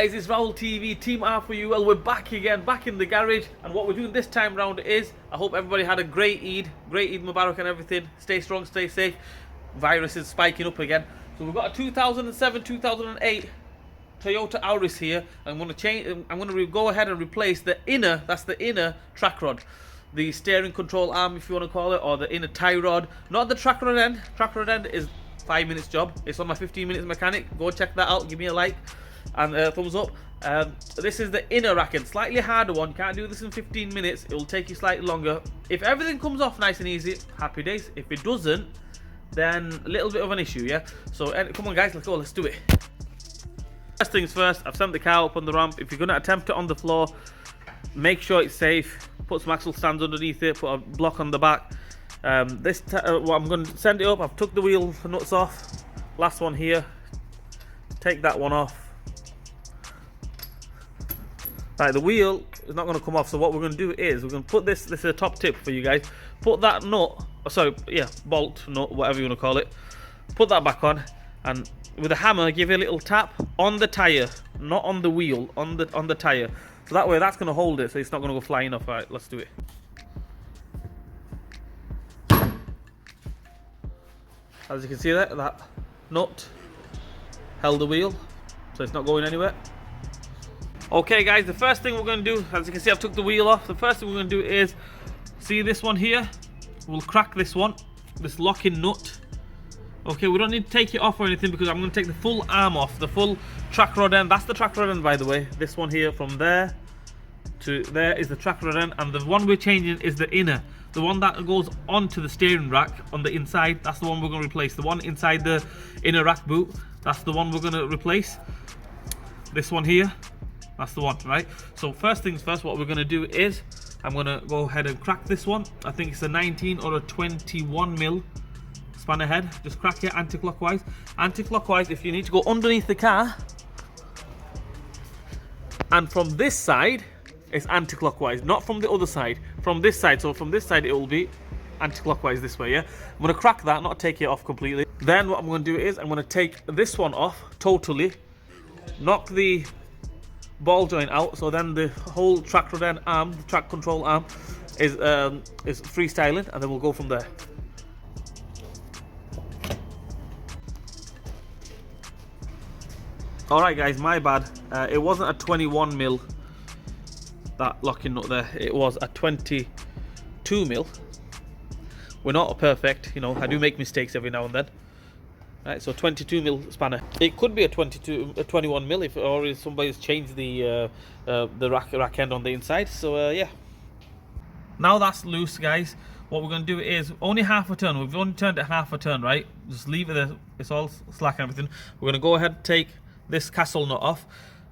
guys, it's Rahul TV, Team R for you. Well, we're back again, back in the garage, and what we're doing this time round is, I hope everybody had a great Eid Mubarak and everything. Stay strong, stay safe. Virus is spiking up again. So we've got a 2007, 2008 Toyota Auris here. I'm going to go ahead and replace the inner, that's the inner track rod. The steering control arm, if you want to call it, or the inner tie rod. Not the track rod end. Track rod end is 5 minutes job. It's on my 15 minutes mechanic. Go check that out. Give me a like and thumbs up. This is the inner rack end, slightly harder one. Can't do this in 15 minutes. It will take you slightly longer. If everything comes off nice and easy, happy days. If it doesn't, then a little bit of an issue, yeah. So come on guys, let's go, let's do it. First things first, I've sent the car up on the ramp. If you're going to attempt it on the floor, make sure it's safe. Put some axle stands underneath it, put a block on the back. I'm going to send it up. I've took the wheel nuts off. Last one here. Take that one off. Right, the wheel is not going to come off, so what we're going to do is we're going to put this is a top tip for you guys. Put that nut, bolt, nut, whatever you want to call it. Put that back on, and with a hammer, give it a little tap on the tyre, not on the wheel, on the tyre. So that way, that's going to hold it, so it's not going to go flying off. Right, let's do it. As you can see that nut held the wheel, so it's not going anywhere. Okay guys, the first thing we're going to do, as you can see I've took the wheel off. The first thing we're going to do is, see this one here? We'll crack this one, this locking nut. Okay, we don't need to take it off or anything because I'm going to take the full arm off, the full track rod end. That's the track rod end, by the way. This one here, from there to there is the track rod end, and the one we're changing is the inner. The one that goes onto the steering rack on the inside, that's the one we're going to replace. The one inside the inner rack boot, that's the one we're going to replace. This one here, that's the one, right? So first things first, what we're going to do is I'm going to go ahead and crack this one. I think it's a 19 or a 21 mil spanner head. Just crack it anti-clockwise. Anti-clockwise, if you need to go underneath the car, and from this side it's anti-clockwise, not from the other side, from this side. So from this side it will be anti-clockwise this way, yeah. I'm going to crack that, not take it off completely. Then what I'm going to do is I'm going to take this one off totally, knock the ball joint out, so then the whole track rod end arm, the track control arm is freestyling, and then we'll go from there. Alright guys, my bad. It wasn't a 21 mil, that locking nut there. It was a 22 mil. We're not perfect, you know, I do make mistakes every now and then. Right, so 22 mil spanner. It could be a 21 mil if somebody's changed the rack end on the inside. So yeah. Now that's loose, guys. What we're going to do is only half a turn. We've only turned it half a turn, right? Just leave it there. It's all slack and everything. We're going to go ahead and take this castle nut off.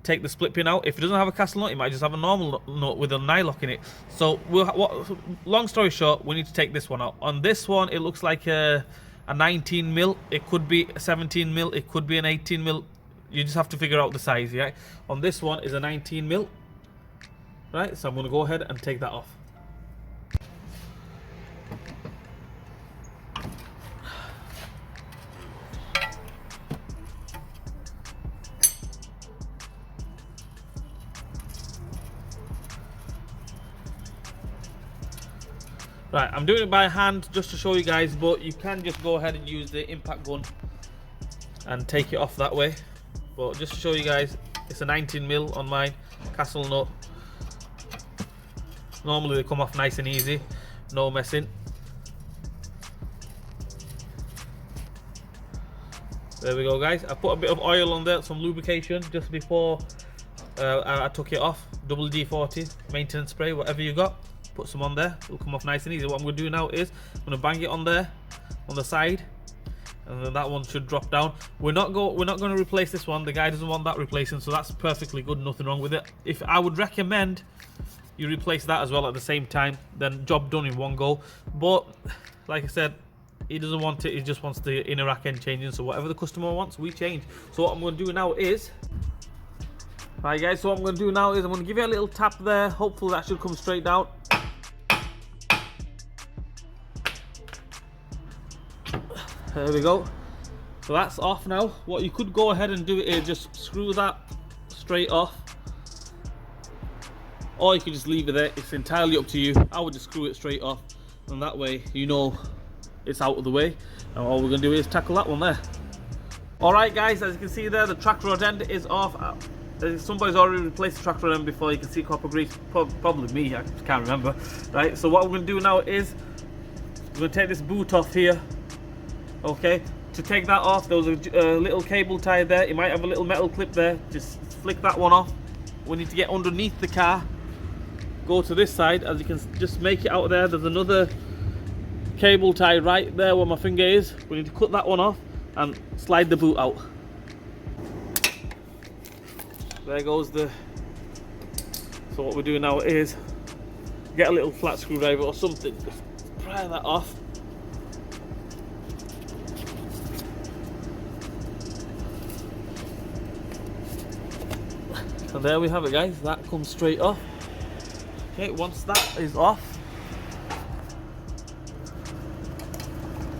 Take the split pin out. If it doesn't have a castle nut, it might just have a normal nut with a nylock in it. So long story short, we need to take this one out. On this one, it looks like a 19 mil, it could be a 17 mil, it could be an 18 mil. You just have to figure out the size, yeah. On this one is a 19 mil, right? So I'm going to go ahead and take that off. Right, I'm doing it by hand just to show you guys, but you can just go ahead and use the impact gun and take it off that way. But just to show you guys, it's a 19 mil on mine, castle nut. Normally they come off nice and easy, no messing. There we go guys. I put a bit of oil on there, some lubrication just before I took it off. Double D40, maintenance spray, whatever you got. Put some on there, it'll come off nice and easy. What I'm going to do now is I'm going to bang it on there, on the side, and then that one should drop down. We're not going to replace this one. The guy doesn't want that replacing, so that's perfectly good, nothing wrong with it. If I would recommend you replace that as well at the same time, then job done in one go. But like I said, he doesn't want it, he just wants the inner rack end changing. So whatever the customer wants, we change. So what I'm going to do now is, right guys, so what I'm going to do now is I'm going to give it a little tap there. Hopefully that should come straight down. There we go. So that's off now. What you could go ahead and do is just screw that straight off, or you can just leave it there. It's entirely up to you. I would just screw it straight off, and that way you know it's out of the way. And all we're going to do is tackle that one there. Alright guys, as you can see there, the track rod end is off. Somebody's already replaced the track rod end before. You can see copper grease, probably me, I can't remember. Right, so what we're going to do now is we're going to take this boot off here. Okay, to take that off, there was a little cable tie there. You might have a little metal clip there. Just flick that one off. We need to get underneath the car. Go to this side, as you can just make it out there. There's another cable tie right there where my finger is. We need to cut that one off and slide the boot out. There goes the... So what we're doing now is get a little flat screwdriver or something, just pry that off. And there we have it guys, that comes straight off. Okay, once that is off,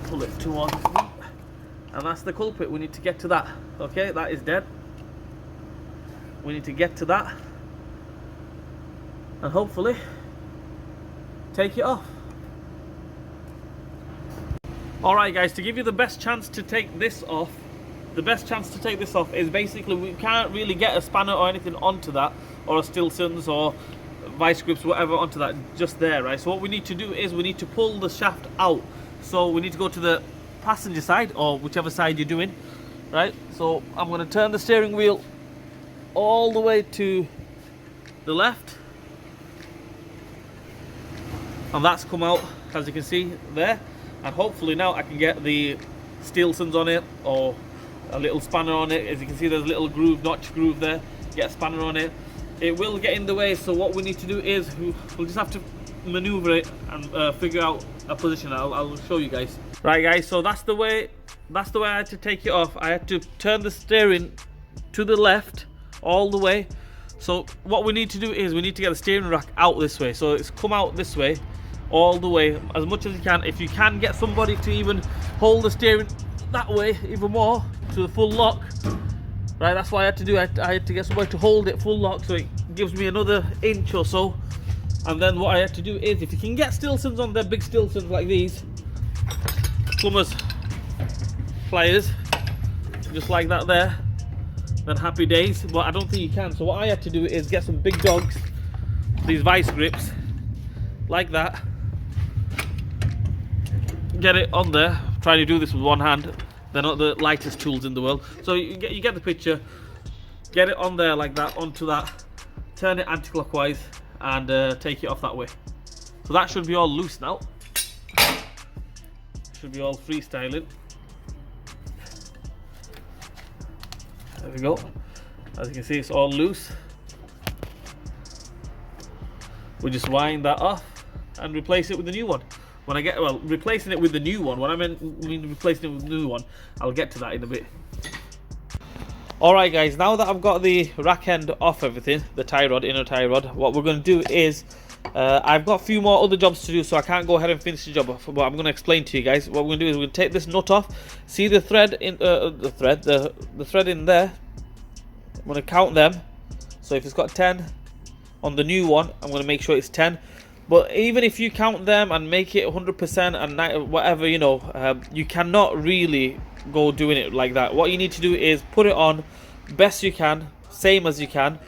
pull it towards me. And that's the culprit. We need to get to that. Okay, that is dead. We need to get to that and hopefully take it off. Alright guys, to give you the best chance to take this off, is basically we can't really get a spanner or anything onto that, or a Stilson's or vice grips, whatever, onto that just there, right? So what we need to do is we need to pull the shaft out. So we need to go to the passenger side, or whichever side you're doing, right? So I'm going to turn the steering wheel all the way to the left, and that's come out, as you can see there. And hopefully now I can get the Stilsons on it, or a little spanner on it. As you can see, there's a little groove, notch groove there. Get a spanner on it. It will get in the way, so what we need to do is we'll just have to maneuver it and figure out a position. I'll show you guys. Right guys, so that's the way I had to take it off. I had to turn the steering to the left all the way. So what we need to do is we need to get the steering rack out this way. So it's come out this way all the way as much as you can. If you can get somebody to even hold the steering that way even more to the full lock, right, that's what I had to do. I had to get somebody to hold it full lock, so it gives me another inch or so. And then what I had to do is, if you can get Stilsons on there, big Stilsons like these, plumbers pliers, just like that there, then happy days. But I don't think you can. So what I had to do is get some big dogs, these vice grips, like that, get it on there. Trying to do this with one hand. They're not the lightest tools in the world. So you get the picture. Get it on there like that, onto that, turn it anti-clockwise, and take it off that way. So that should be all loose now. Should be all freestyling. There we go. As you can see, it's all loose. We just wind that off and replace it with the new one. When I get, well, replacing it with the new one, when I mean replacing it with the new one, I'll get to that in a bit. Alright guys, now that I've got the rack end off everything, the tie rod, inner tie rod, what we're going to do is, I've got a few more other jobs to do, so I can't go ahead and finish the job off, but I'm going to explain to you guys. What we're going to do is we're going to take this nut off, see the thread in, the thread in there, I'm going to count them. So if it's got 10 on the new one, I'm going to make sure it's 10. But even if you count them and make it 100% and whatever, you know, you cannot really go doing it like that. What you need to do is put it on best you can, same as you can,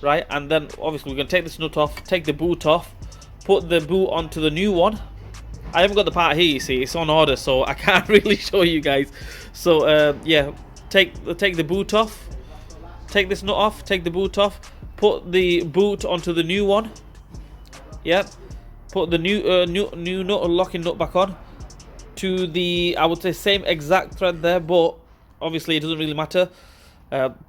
right? And then obviously we're going to take this nut off, take the boot off, put the boot onto the new one. I haven't got the part here, you see, it's on order, so I can't really show you guys. So yeah, take the boot off, take this nut off, take the boot off, put the boot onto the new one. Yep. Put the new nut, locking nut back on to the, I would say, same exact thread there, but obviously it doesn't really matter.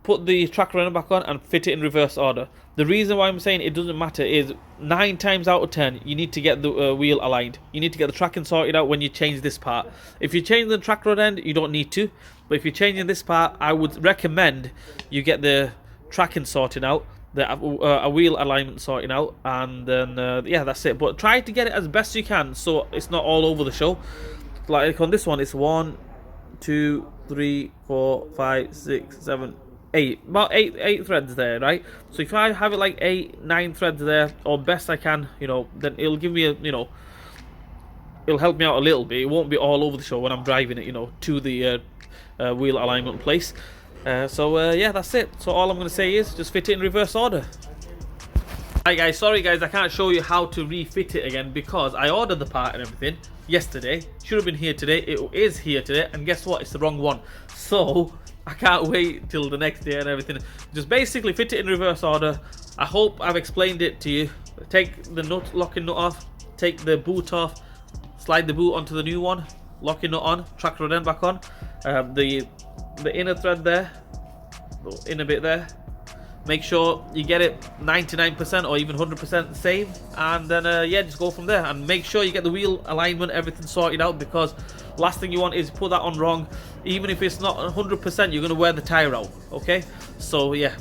Put the track runner back on and fit it in reverse order. The reason why I'm saying it doesn't matter is 9 times out of 10 you need to get the wheel aligned. You need to get the tracking sorted out when you change this part. If you change the track rod end, you don't need to, but if you're changing this part, I would recommend you get the tracking sorted out, a wheel alignment sorting out, and then yeah, that's it. But try to get it as best you can so it's not all over the show. Like on this one, it's 1, 2, 3, 4, 5, 6, 7, about eight threads there, right? So if I have it like 8-9 threads there, or best I can, you know, then it'll give me a, you know, it'll help me out a little bit. It won't be all over the show when I'm driving it, you know, to the wheel alignment place. Yeah, that's it. So all I'm going to say is just fit it in reverse order. Right guys, sorry guys, I can't show you how to refit it again because I ordered the part and everything yesterday. Should have been here today. It is here today, and guess what? It's the wrong one. So I can't wait till the next day and everything. Just basically fit it in reverse order. I hope I've explained it to you. Take the nut, locking nut off, take the boot off, slide the boot onto the new one, locking nut on, track rod end back on. The inner thread there, the inner bit there, make sure you get it 99% or even 100% the same, and then yeah, just go from there. And make sure you get the wheel alignment, everything sorted out, because last thing you want is put that on wrong. Even if it's not 100%, you're going to wear the tire out, okay? So yeah,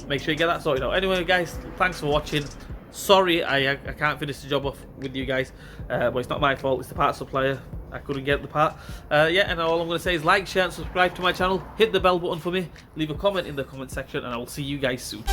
make sure you get that sorted out. Anyway guys, thanks for watching. Sorry I can't finish the job off with you guys, but it's not my fault, it's the part supplier. I couldn't get the part. Yeah, and all I'm going to say is like, share and subscribe to my channel. Hit the bell button for me. Leave a comment in the comment section, and I will see you guys soon.